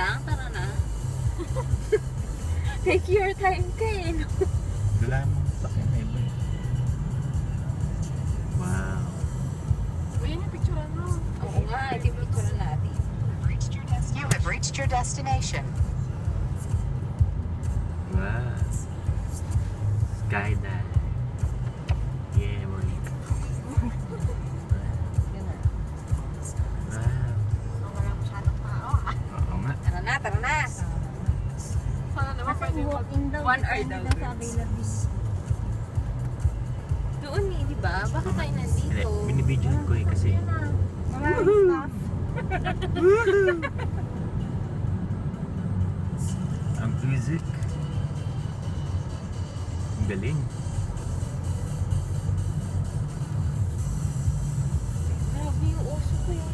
lang, tara na. Take your time ka eh. No? Wala mong sakyan na iba eh. Wow. Uy, yan yung picture mo. Oo nga, ito yung picture natin. You have reached your destination. Wow. Skydive. Yeah, boy. Ganun. Wow. Wala masyadong tao ah. Oo nga. Tara na, tara na. Sana naman Kasi pwede walking daw. 1 hour hindi daw. lang sa available. Doon eh, di ba? Bakit tayo Hindi, nandito? binibidyohan ko eh kasi. Yun na. Maraming staff. Ang music. Ang galing. Grabe yung oso ko yun.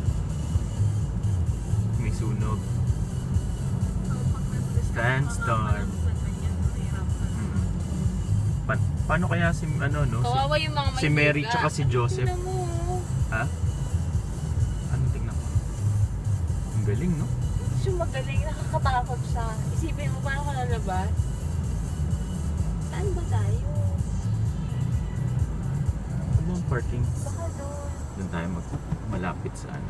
May sunog. Sandstorm. Paano kaya si ano no? Kawawa yung mga may Si Mary duga. tsaka si Joseph. Tingnan mo. Ha? Ano tingnan ko? Ang galing no? Siya magaling, nakakatakot siya. Isipin mo, paano ka lalabas? Saan ba tayo? Ano ang parking? Baka doon. Doon tayo malapit sa ano.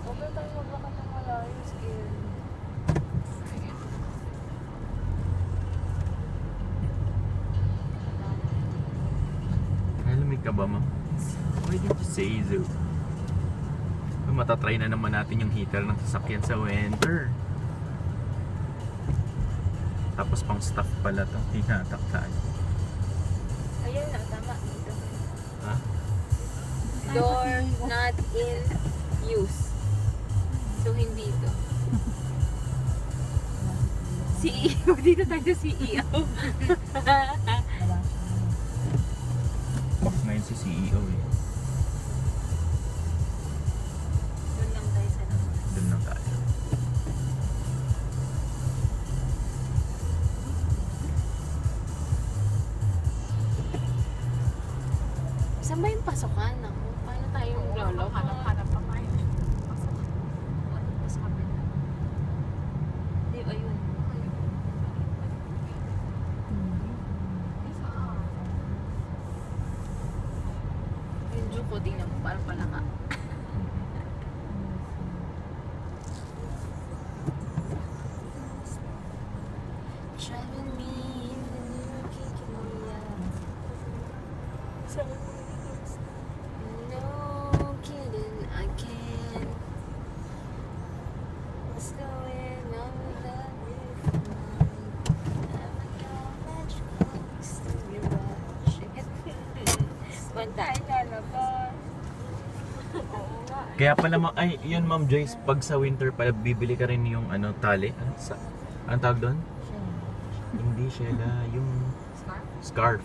Huwag na tayo maglakad ng malayo. Scary. Malamig ka ba, ma'am? Why did you say so? Matatry na naman natin yung heater ng sasakyan sa winter. Tapos pang stock pala itong tinatak tayo. Ayun na, tama. Dito. Ha? Door not in use. So, hindi ito. CEO. Dito tayo sa CEO. Box na yun si CEO eh. Doon lang tayo sa labas. Doon lang tayo. Saan ba yung pasokan? Ako? Paano tayong lolo? Hanap-hanap pa tayo. Sa kabila. Di, ayun. Yung juko, tingnan mo. Parang palaka. Driving me in the new Kikilia. No kidding, I can't. What's going on with that rhythm? I'm a girl magical, still you're watching it. Kung tayo lalabas. Oo nga. Kaya pala ay yun Ma'am Joyce, pag sa winter pala bibili ka rin yung ano tali. Anong tawag doon? Hindi siya yung Scarf? scarf.